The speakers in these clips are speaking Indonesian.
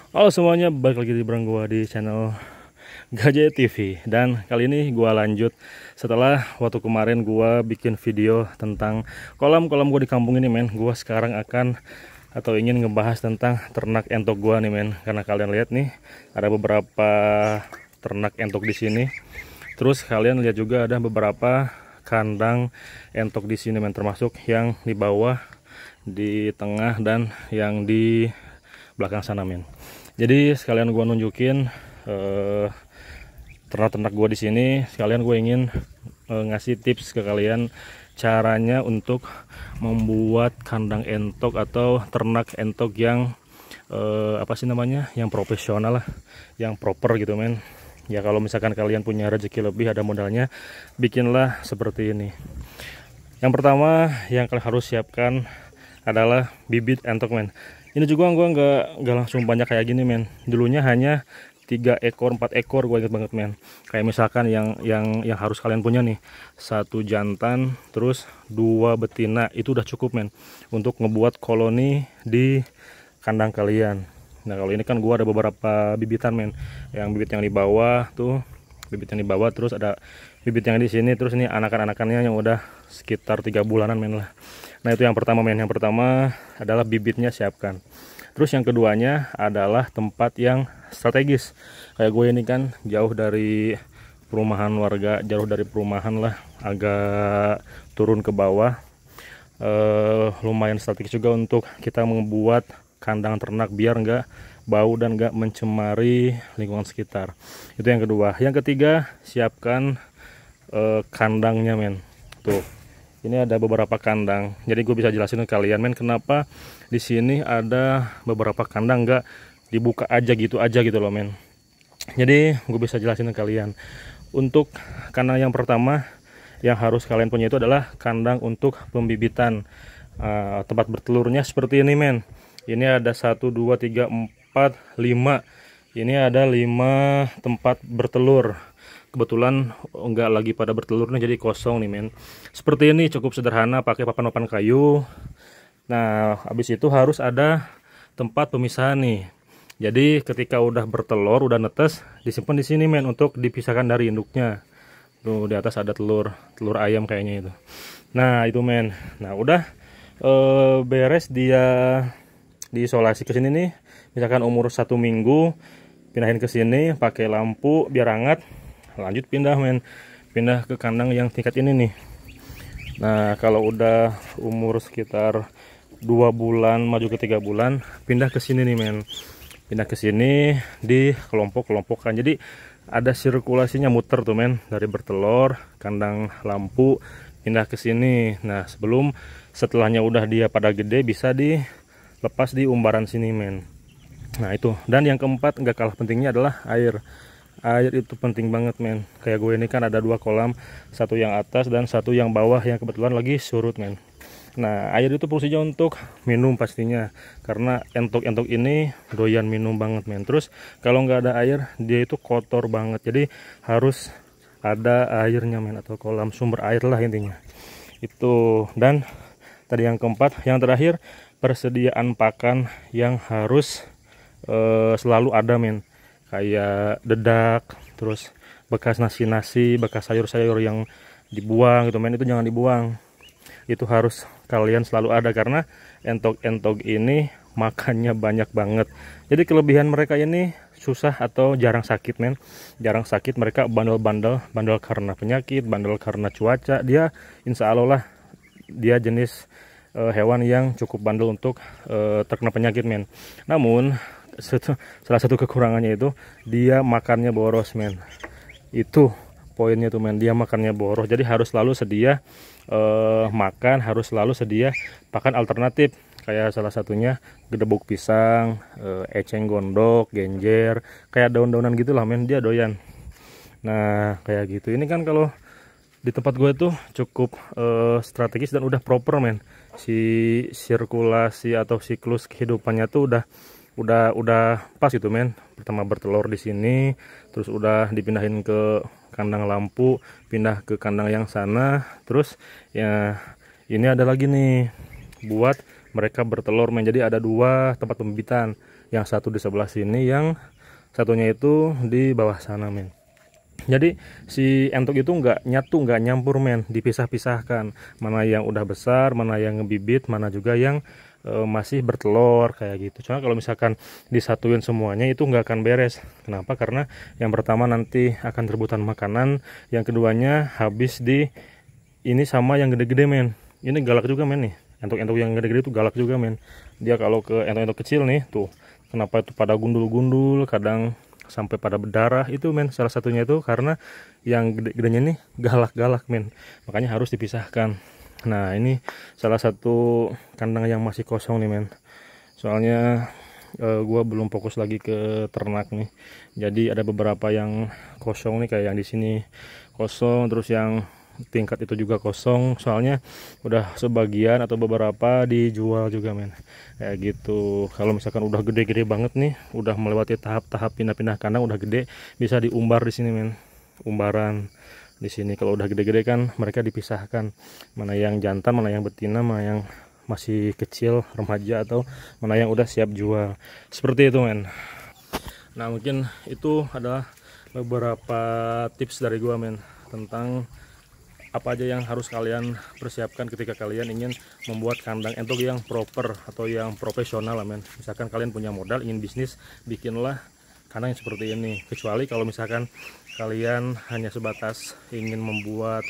Halo semuanya, balik lagi di bareng gua di channel Gajah TV. Dan kali ini gua lanjut setelah waktu kemarin gua bikin video tentang kolam-kolam gua di kampung ini, men. Gua sekarang akan atau ingin ngebahas tentang ternak entok gua nih, men. Karena kalian lihat nih, ada beberapa ternak entok di sini. Terus kalian lihat juga ada beberapa kandang entok di sini, men, termasuk yang di bawah, di tengah, dan yang di belakang sana, men. Jadi sekalian gua nunjukin ternak-ternak gua di sini. Sekalian gue ingin ngasih tips ke kalian caranya untuk membuat kandang entok atau ternak entok yang apa sih namanya, yang profesional lah, yang proper gitu, men. Ya kalau misalkan kalian punya rezeki lebih, ada modalnya, bikinlah seperti ini. Yang pertama yang kalian harus siapkan adalah bibit entok, men. Ini juga gua nggak langsung banyak kayak gini, men. Dulunya hanya 3 ekor 4 ekor, gue inget banget, men. Kayak misalkan yang harus kalian punya nih, 1 jantan terus 2 betina, itu udah cukup, men, untuk ngebuat koloni di kandang kalian. Nah kalau ini kan gua ada beberapa bibitan, men. Yang bibit yang di bawah tuh, bibit yang di bawah, terus ada bibit yang di sini, terus ini anakan-anakannya yang udah sekitar 3 bulanan, men lah. Nah itu yang pertama, men. Yang pertama adalah bibitnya siapkan. Terus yang keduanya adalah tempat yang strategis. Kayak gue ini kan jauh dari perumahan warga, jauh dari perumahan lah, agak turun ke bawah. Lumayan strategis juga untuk kita membuat kandang ternak biar nggak bau dan nggak mencemari lingkungan sekitar. Itu yang kedua. Yang ketiga, siapkan kandangnya, men. Tuh, ini ada beberapa kandang. Jadi gue bisa jelasin ke kalian, men, kenapa di sini ada beberapa kandang nggak dibuka aja gitu loh, men. Jadi gue bisa jelasin ke kalian. Untuk kandang yang pertama yang harus kalian punya itu adalah kandang untuk pembibitan. Tempat bertelurnya seperti ini, men. Ini ada 1 2 3 4 5. Ini ada 5 tempat bertelur. Kebetulan enggak lagi pada bertelur nih, jadi kosong nih, men. Seperti ini, cukup sederhana, pakai papan-papan kayu. Nah habis itu harus ada tempat pemisahan nih. Jadi ketika udah bertelur, udah netes, disimpan di sini, men, untuk dipisahkan dari induknya. Tuh di atas ada telur ayam kayaknya itu. Nah itu, men. Nah udah beres dia diisolasi ke sini nih. Misalkan umur 1 minggu, pindahin ke sini pakai lampu biar hangat. Lanjut pindah, men, pindah ke kandang yang tingkat ini nih. Nah kalau udah umur sekitar 2 bulan maju ke 3 bulan, pindah ke sini nih, men. Pindah ke sini di kelompok-kelompokkan. Jadi ada sirkulasinya, muter tuh, men, dari bertelur, kandang lampu, pindah ke sini. Nah setelahnya udah dia pada gede, bisa dilepas di umbaran sini, men. Nah itu. Dan yang keempat nggak kalah pentingnya adalah air. Air itu penting banget, men. Kayak gue ini kan ada 2 kolam, satu yang atas dan satu yang bawah yang kebetulan lagi surut, men. Nah air itu fungsinya untuk minum pastinya, karena entok-entok ini doyan minum banget, men. Terus kalau nggak ada air, dia itu kotor banget. Jadi harus ada airnya, men, atau kolam sumber air lah intinya itu. Dan tadi yang keempat, yang terakhir, persediaan pakan yang harus selalu ada, men. Kayak dedak, terus bekas nasi-nasi, bekas sayur-sayur yang dibuang gitu, men, itu jangan dibuang. Itu harus kalian selalu ada, karena entok-entok ini makannya banyak banget. Jadi kelebihan mereka ini susah atau jarang sakit, men. Jarang sakit. Mereka bandel karena penyakit, bandel karena cuaca. Dia insya Allah lah, dia jenis hewan yang cukup bandel untuk terkena penyakit, men. Namun salah satu kekurangannya itu dia makannya boros, men. Itu poinnya tuh, men, dia makannya boros. Jadi harus selalu sedia makan, harus selalu sedia pakan alternatif, kayak salah satunya gedebuk pisang, eceng gondok, genjer, kayak daun-daunan gitulah, men, dia doyan. Nah kayak gitu. Ini kan kalau di tempat gue tuh cukup strategis dan udah proper, men. Si sirkulasi atau siklus kehidupannya tuh udah pas gitu, men. Pertama bertelur di sini, terus udah dipindahin ke kandang lampu, pindah ke kandang yang sana. Terus ya ini ada lagi nih buat mereka bertelur, men. Jadi ada 2 tempat pembibitan. yang satu di sebelah sini, yang satunya itu di bawah sana men. Jadi si entok itu nggak nyatu, nggak nyampur men, dipisah-pisahkan, mana yang udah besar, mana yang ngebibit, mana juga yang masih bertelur kayak gitu. Cuma kalau misalkan disatuin semuanya itu nggak akan beres. Kenapa? Karena yang pertama nanti akan rebutan makanan, yang keduanya habis di ini sama yang gede-gede men. Ini galak juga men nih, entok-entok yang gede-gede itu galak juga men. Dia kalau ke entok-entok kecil nih tuh, kenapa itu pada gundul-gundul, kadang sampai pada berdarah itu men. Salah satunya itu karena yang gede-gedenya nih galak-galak men, makanya harus dipisahkan. Nah ini salah satu kandang yang masih kosong nih men, soalnya gua belum fokus lagi ke ternak nih. Jadi ada beberapa yang kosong nih, kayak yang di sini kosong, terus yang tingkat itu juga kosong, soalnya udah sebagian atau beberapa dijual juga men, kayak gitu. Kalau misalkan udah gede-gede banget nih, udah melewati tahap-tahap pindah-pindah kandang, udah gede, bisa diumbar di sini men, umbaran di sini. Kalau udah gede-gede kan mereka dipisahkan, mana yang jantan, mana yang betina, mana yang masih kecil remaja, atau mana yang udah siap jual, seperti itu men. Nah mungkin itu adalah beberapa tips dari gua men, tentang apa aja yang harus kalian persiapkan ketika kalian ingin membuat kandang entok yang proper atau yang profesional lah men. Misalkan kalian punya modal ingin bisnis, bikinlah kandang yang seperti ini. Kecuali kalau misalkan kalian hanya sebatas ingin membuat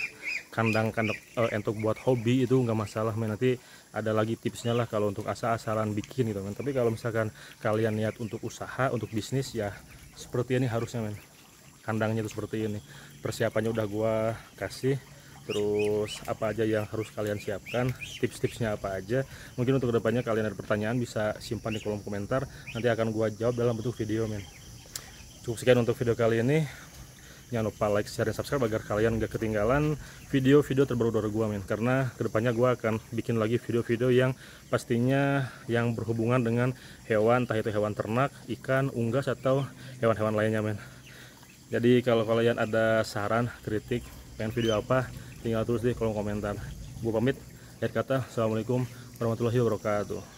kandang-kandang entok buat hobi, itu nggak masalah men. Nanti ada lagi tipsnya lah kalau untuk asal-asalan bikin gitu men. Tapi kalau misalkan kalian niat untuk usaha, untuk bisnis, ya seperti ini harusnya men. Kandangnya itu seperti ini, persiapannya udah gua kasih. Terus apa aja yang harus kalian siapkan, tips-tipsnya apa aja. Mungkin untuk kedepannya kalian ada pertanyaan bisa simpan di kolom komentar, nanti akan gua jawab dalam bentuk video men. Cukup sekian untuk video kali ini. Jangan lupa like, share, dan subscribe agar kalian gak ketinggalan video-video terbaru dari gua men. Karena kedepannya gua akan bikin lagi video-video yang pastinya yang berhubungan dengan hewan, entah itu hewan ternak, ikan, unggas, atau hewan-hewan lainnya men. Jadi kalau kalian ada saran, kritik, pengen video apa, tinggal tulis di kolom komentar. Gue pamit, akhir kata, assalamualaikum warahmatullahi wabarakatuh.